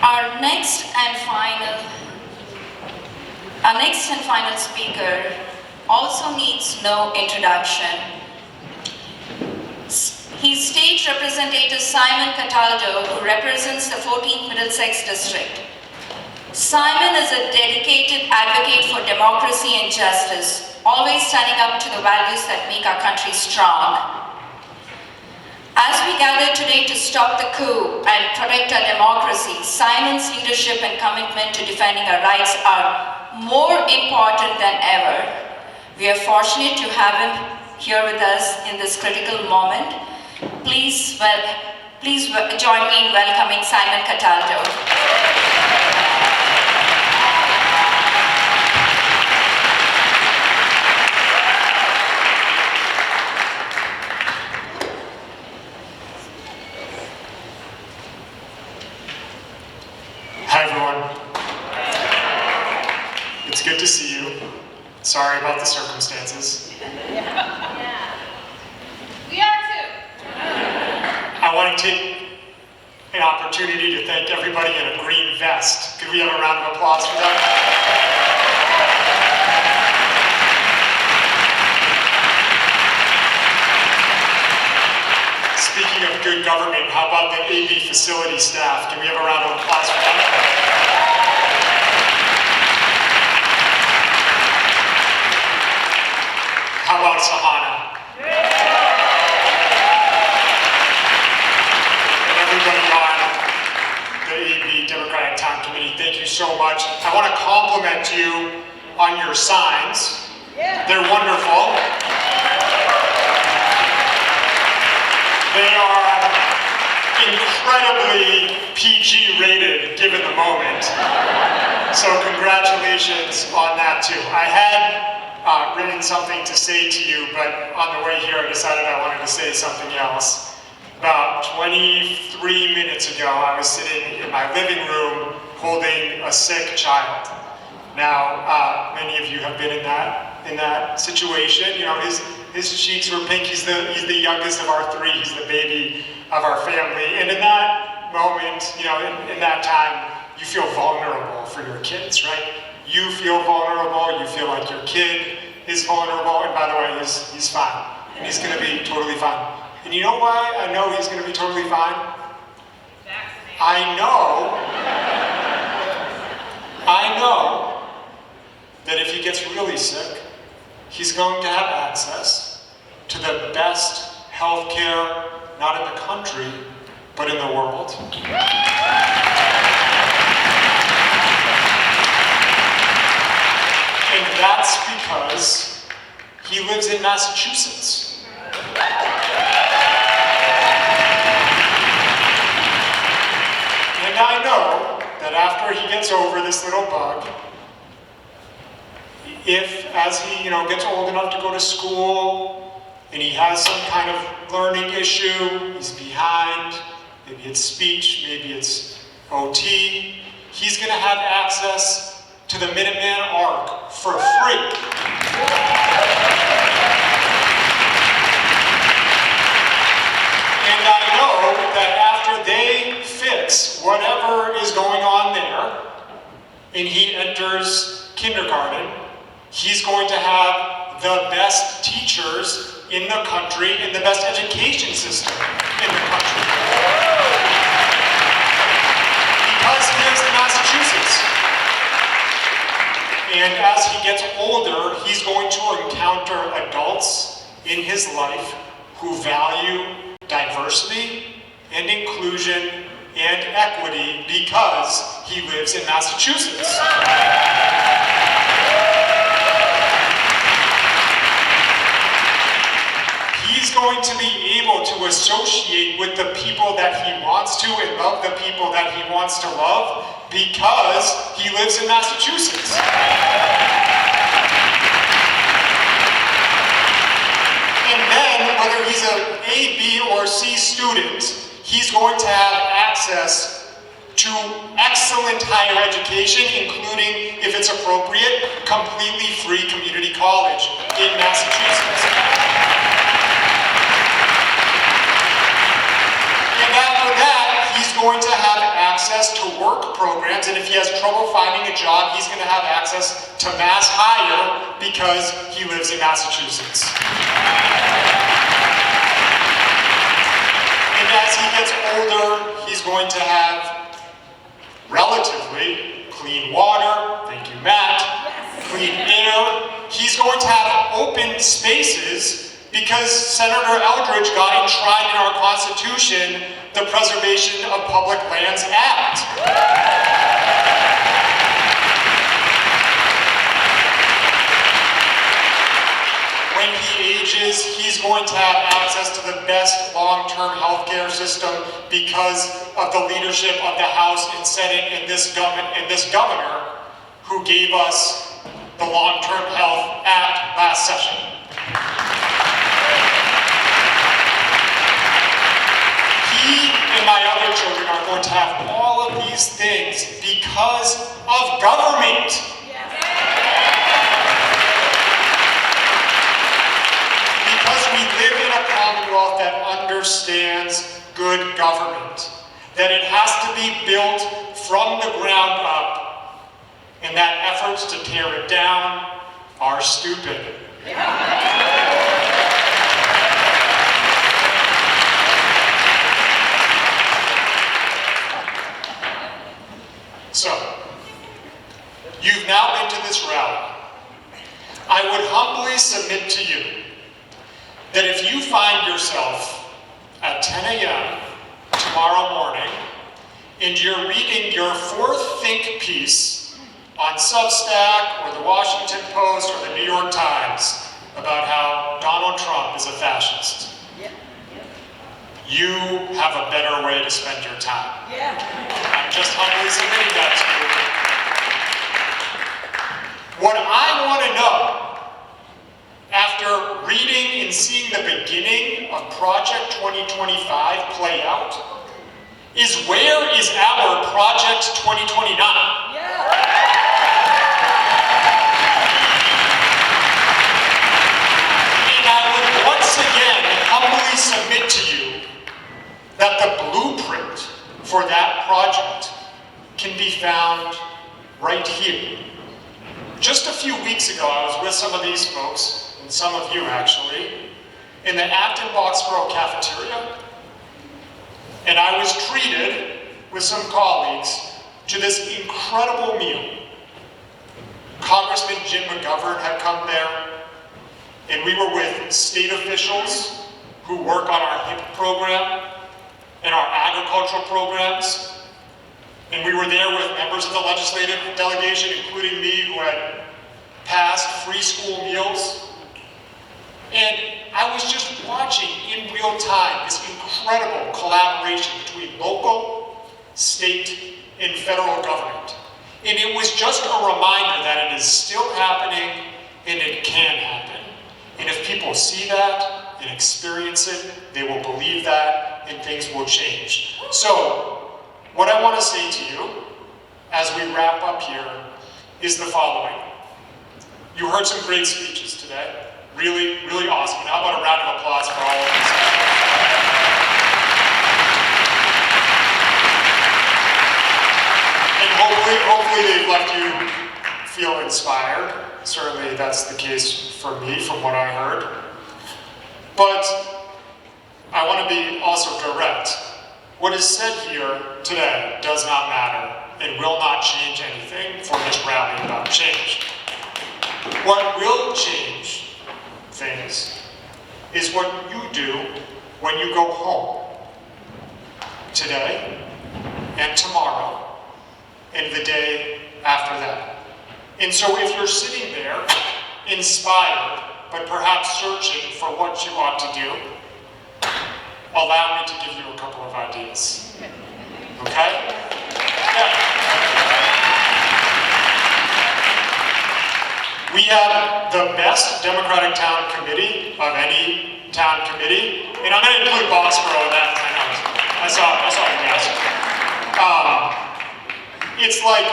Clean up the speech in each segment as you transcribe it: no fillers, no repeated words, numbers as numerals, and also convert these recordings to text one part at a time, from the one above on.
Our next and final speaker also needs no introduction. He's State Representative Simon Cataldo, who represents the 14th Middlesex District. Simon is a dedicated advocate for democracy and justice, always standing up to the values that make our country strong. As we gather today to stop the coup and protect our democracy, Simon's leadership and commitment to defending our rights are more important than ever. We are fortunate to have him here with us in this critical moment. Please join me in welcoming Simon Cataldo. Hi everyone. It's good to see you. Sorry about the circumstances. Yeah. We are too. I want to take an opportunity to thank everybody in a green vest. Could we have a round of applause for them? Speaking of good government, how about the AB facility staff? Can we have a round of applause for them? How about Sahana? And everybody on the AB Democratic Town Committee, thank you so much. I want to compliment you on your signs. They're wonderful. They are incredibly PG rated given the moment. So congratulations on that too. I had written something to say to you, but on the way here I decided I wanted to say something else. About 23 minutes ago, I was sitting in my living room holding a sick child. Now, many of you have been in that situation. You know, his cheeks were pink. He's the youngest of our three. He's the baby of our family. And in that moment, you know, in that time, you feel vulnerable for your kids, right? You feel vulnerable. You feel like your kid is vulnerable. And by the way, he's fine. And he's going to be totally fine. And you know why I know he's going to be totally fine? I know that if he gets really sick, he's going to have access to the best health care, not in the country, but in the world. And that's because he lives in Massachusetts. And I know that after he gets over this little bug, if, as he gets old enough to go to school, and he has some kind of learning issue, he's behind, maybe it's speech, maybe it's OT, he's going to have access to the Minuteman ARC for free. And I know that after they fix whatever is going on there, and he enters kindergarten, he's going to have the best teachers in the country and the best education system in the country. Because he lives in Massachusetts. And as he gets older, he's going to encounter adults in his life who value diversity and inclusion and equity because he lives in Massachusetts. He's going to be able to associate with the people that he wants to and love the people that he wants to love because he lives in Massachusetts. And then, whether he's an A, B, or C student, he's going to have access to excellent higher education, including, if it's appropriate, completely free community college in Massachusetts. And after that, he's going to have access to work work programs, and if he has trouble finding a job, he's going to have access to mass hire because he lives in Massachusetts. And as he gets older, he's going to have relatively clean water, thank you, Matt, clean air. He's going to have open spaces because Senator Eldridge got enshrined in our Constitution the Preservation of Public Lands Act. When he ages, he's going to have access to the best long-term healthcare system because of the leadership of the House and Senate and this governor who gave us the Long-Term Health Act last session. He and my other children are going to have all of these things because of government. Because we live in a Commonwealth that understands good government, that it has to be built from the ground up, and that efforts to tear it down are stupid. So, you've now been to this rally. I would humbly submit to you that if you find yourself at 10 a.m. tomorrow morning and you're reading your fourth think piece on Substack or the Washington Post or the New York Times about how Donald Trump is a fascist, you have a better way to spend your time. I'm just humbly submitting that to you. What I want to know, after reading and seeing the beginning of Project 2025 play out, is where is our Project 2029? And I would once again humbly submit to you that the blueprint for that project can be found right here. Just a few weeks ago, I was with some of these folks, and some of you actually, in the Acton Boxborough cafeteria, and I was treated with some colleagues to this incredible meal. Congressman Jim McGovern had come there, and we were with state officials who work on our HIP program and our agricultural programs. And we were there with members of the legislative delegation, including me, who had passed free school meals. And I was just watching in real time this incredible collaboration between local, state, and federal government. And it was just a reminder that it is still happening and it can happen. And if people see that and experience it, they will believe that and things will change. So, what I want to say to you as we wrap up here is the following. You heard some great speeches today. Really, really awesome. And how about a round of applause for all of these? And hopefully they've left you feel inspired. Certainly that's the case for me from what I heard. But I want to be also direct. What is said here today does not matter and will not change anything for this rally about change. What will change things is what you do when you go home today and tomorrow and the day after that. And so if you're sitting there inspired but perhaps searching for what you ought to do, allow me to give you a couple of ideas. Okay? Yeah. We have the best Democratic town committee of any town committee, and I'm going to include Boxborough in that. I saw you guys. It's like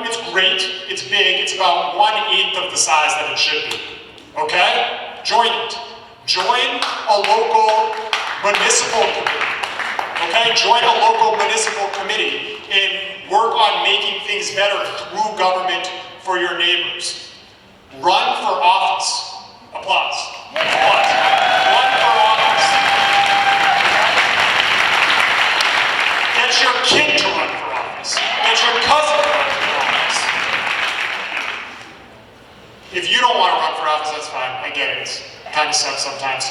it's great, it's big, it's about 1/8 of the size that it should be. Okay? Join it. Join a local municipal committee. Okay? Join a local municipal committee and on making things better through government for your neighbors. Run for office. Applause. Applause. Run for office. Get your kid to run for office. Get your cousin to run for office. If you don't want to run for office, that's fine. I get it. It kind of sucks sometimes.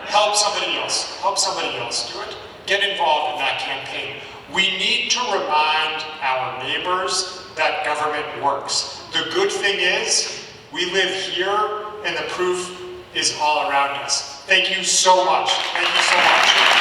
Help somebody else. Help somebody else do it. Get involved in that campaign. We need to remind our neighbors that government works. The good thing is, we live here and the proof is all around us. Thank you so much. Thank you so much.